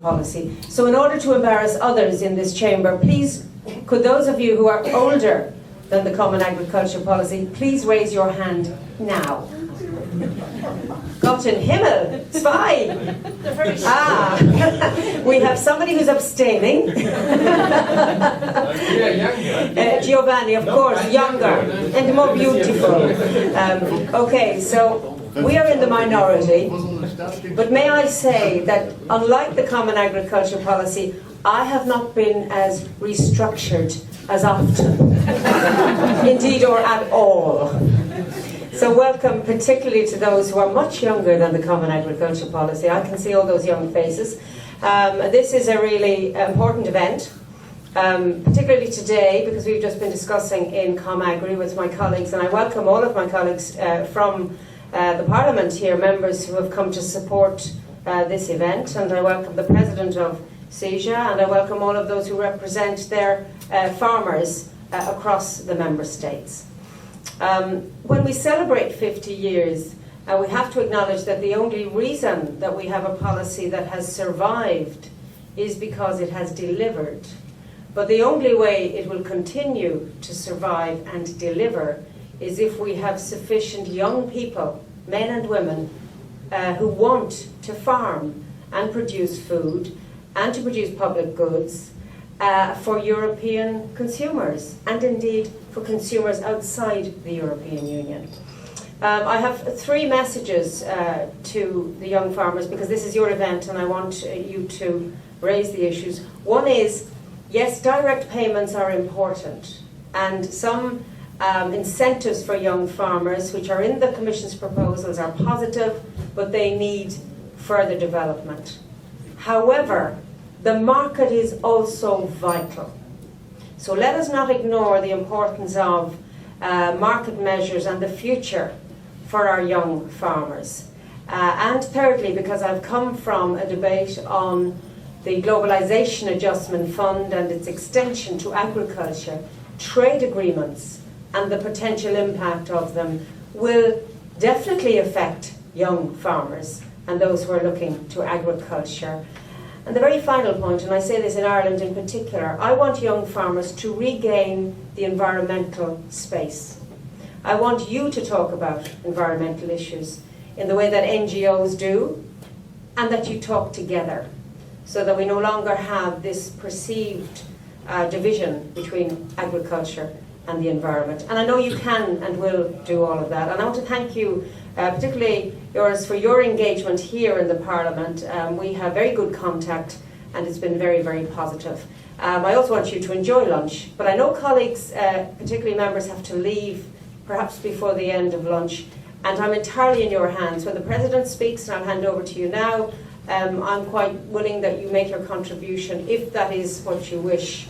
policy. So in order to embarrass others in this chamber, please, could those of you who are older than the Common Agriculture Policy, please raise your hand now. Gott in Himmel, zwei. We have somebody who's abstaining. Giovanni, of course, younger and more beautiful. Okay, so we are in the minority, but may I say that unlike the Common Agriculture Policy, I have not been as restructured as often, indeed or at all. So welcome particularly to those who are much younger than the Common Agriculture Policy. I can see all those young faces. This is a really important event, particularly today, because we've just been discussing in COMAGRI with my colleagues, and I welcome all of my colleagues from the Parliament here, members who have come to support this event, and I welcome the President of CEJA, and I welcome all of those who represent their farmers across the Member States. When we celebrate 50 years, we have to acknowledge that the only reason that we have a policy that has survived is because it has delivered. But the only way it will continue to survive and deliver is if we have sufficient young people, men and women, who want to farm and produce food and to produce public goods for European consumers, and indeed for consumers outside the European Union. I have three messages to the young farmers, because this is your event and I want you to raise the issues. One is, yes, direct payments are important, and some incentives for young farmers, which are in the Commission's proposals, are positive, but they need further development. However, the market is also vital. So let us not ignore the importance of market measures and the future for our young farmers. And thirdly, because I've come from a debate on the Globalisation Adjustment Fund and its extension to agriculture, trade agreements and the potential impact of them will definitely affect young farmers and those who are looking to agriculture. And the very final point, and I say this in Ireland in particular, I want young farmers to regain the environmental space. I want you to talk about environmental issues in the way that NGOs do, and that you talk together, so that we no longer have this perceived division between agriculture and the environment. And I know you can and will do all of that. And I want to thank you, particularly Joris, for your engagement here in the Parliament. We have very good contact and it's been very, very positive. I also want you to enjoy lunch, but I know colleagues, particularly members, have to leave perhaps before the end of lunch, and I'm entirely in your hands. When the President speaks, and I'll hand over to you now, I'm quite willing that you make your contribution, if that is what you wish,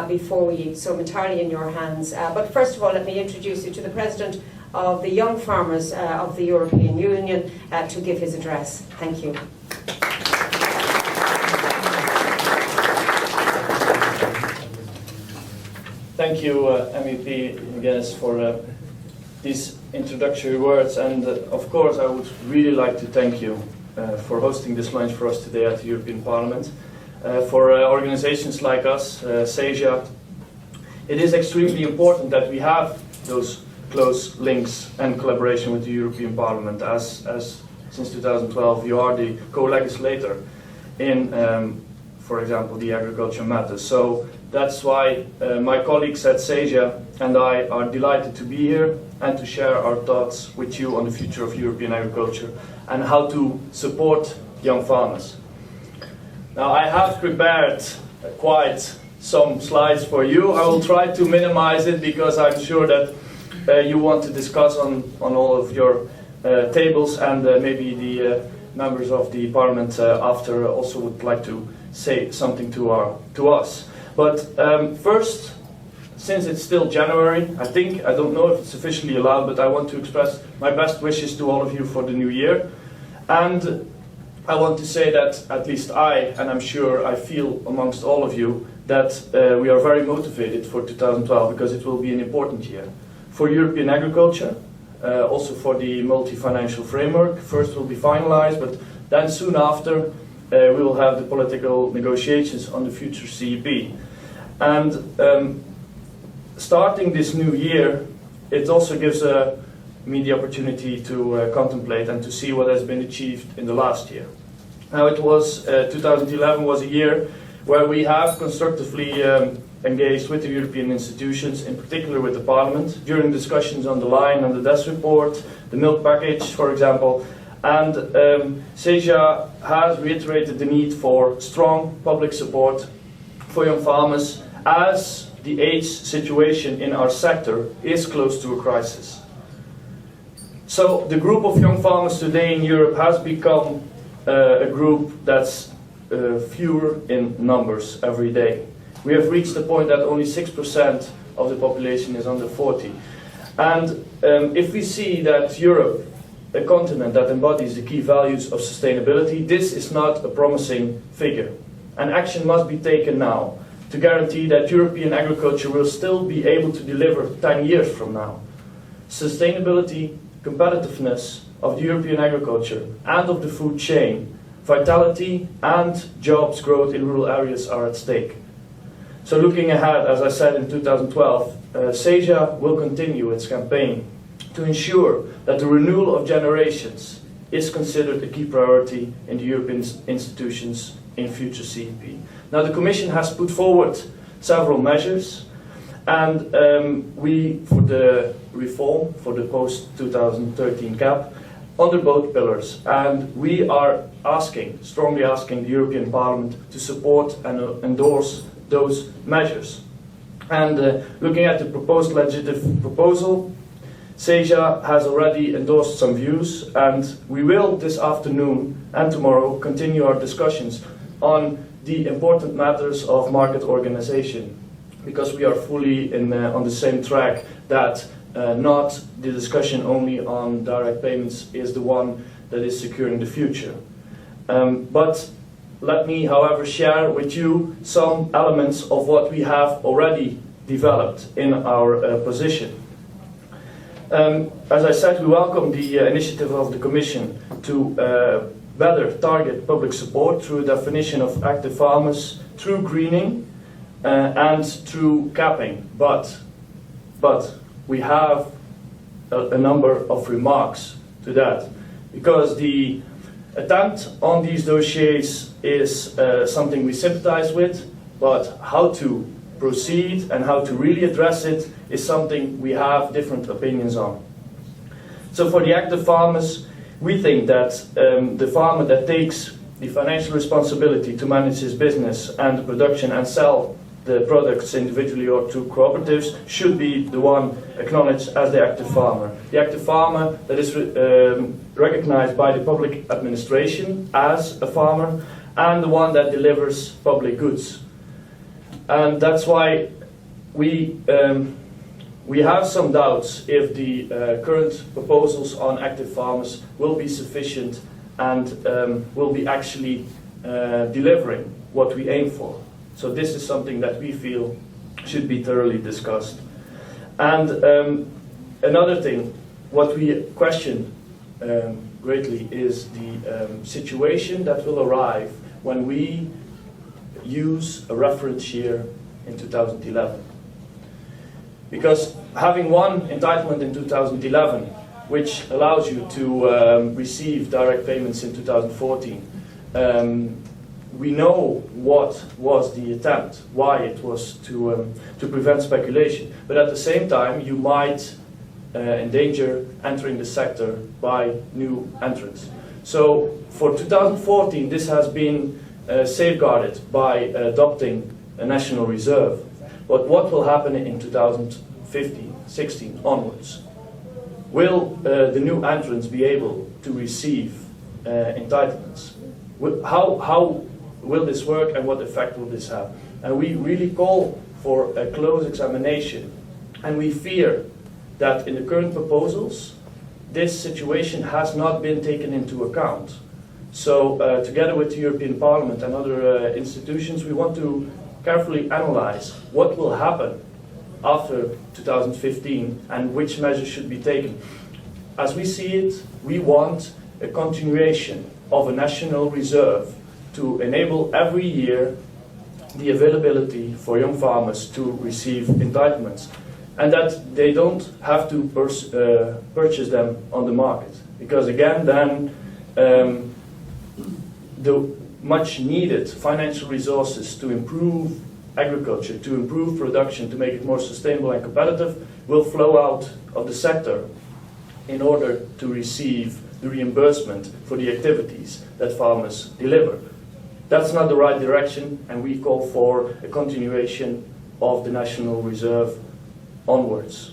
before we eat, so I'm entirely in your hands. But first of all, let me introduce you to the President of the Young Farmers of the European Union to give his address. Thank you. Thank you, MEP McGuinness, for these introductory words, and of course I would really like to thank you for hosting this lunch for us today at the European Parliament. For organizations like us, CEJA, it is extremely important that we have those close links and collaboration with the European Parliament, as since 2012 you are the co-legislator in, for example, the agriculture matters. So that's why my colleagues at CEJA and I are delighted to be here and to share our thoughts with you on the future of European agriculture and how to support young farmers. Now, I have prepared quite some slides for you. I will try to minimize it because I'm sure that you want to discuss on all of your tables, and maybe the members of the Parliament after also would like to say something to us. But first, since it's still January, I don't know if it's officially allowed, but I want to express my best wishes to all of you for the new year. And I want to say that at least I, and I'm sure I feel amongst all of you, that we are very motivated for 2012, because it will be an important year for European agriculture, also for the multi-financial framework. First will be finalized, but then soon after we will have the political negotiations on the future CEP. And starting this new year, it also gives me the opportunity to contemplate and to see what has been achieved in the last year. Now, 2011 was a year where we have constructively engaged with the European institutions, in particular with the Parliament, during discussions on the line, on the DES report, the milk package, for example. And CEJA has reiterated the need for strong public support for young farmers, as the age situation in our sector is close to a crisis. So the group of young farmers today in Europe has become a group that's fewer in numbers every day. We have reached the point that only 6% of the population is under 40. And if we see that Europe, a continent that embodies the key values of sustainability, this is not a promising figure. And action must be taken now to guarantee that European agriculture will still be able to deliver 10 years from now. Sustainability, competitiveness of the European agriculture and of the food chain, vitality and jobs growth in rural areas are at stake. So looking ahead, as I said in 2012, CEJA will continue its campaign to ensure that the renewal of generations is considered a key priority in the European institutions in future CEP. Now, the Commission has put forward several measures, and we, for the reform, for the post-2013 CAP, under both pillars, and we are strongly asking the European Parliament to support and endorse those measures. And looking at the proposed legislative proposal, CEJA has already endorsed some views, and we will this afternoon and tomorrow continue our discussions on the important matters of market organization, because we are fully on the same track that not the discussion only on direct payments is the one that is securing the future. But let me, however, share with you some elements of what we have already developed in our position. As I said, we welcome the initiative of the Commission to better target public support through definition of active farmers, through greening and through capping. But we have a number of remarks to that, because the attempt on these dossiers is something we sympathize with, but how to proceed and how to really address it is something we have different opinions on. So for the active farmers, we think that the farmer that takes the financial responsibility to manage his business and the production and sell the products individually or through cooperatives should be the one acknowledged as the active farmer. The active farmer that is recognized by the public administration as a farmer, and the one that delivers public goods. And that's why we have some doubts if the current proposals on active farmers will be sufficient and will be actually delivering what we aim for. So this is something that we feel should be thoroughly discussed. And another thing, what we question greatly is the situation that will arrive when we use a reference year in 2011. Because having one entitlement in 2011, which allows you to receive direct payments in 2014, we know what was the attempt, why it was to prevent speculation. But at the same time, you might endanger entering the sector by new entrants. So for 2014, this has been safeguarded by adopting a national reserve. But what will happen in 2015, 16 onwards? Will the new entrants be able to receive entitlements? How will this work, and what effect will this have? And we really call for a close examination, and we fear that in the current proposals this situation has not been taken into account. So together with the European Parliament and other institutions, we want to carefully analyze what will happen after 2015 and which measures should be taken. As we see it, we want a continuation of a national reserve to enable every year the availability for young farmers to receive entitlements, and that they don't have to purchase them on the market. Because again, then the much needed financial resources to improve agriculture, to improve production, to make it more sustainable and competitive, will flow out of the sector in order to receive the reimbursement for the activities that farmers deliver. That's not the right direction, and we call for a continuation of the National Reserve onwards.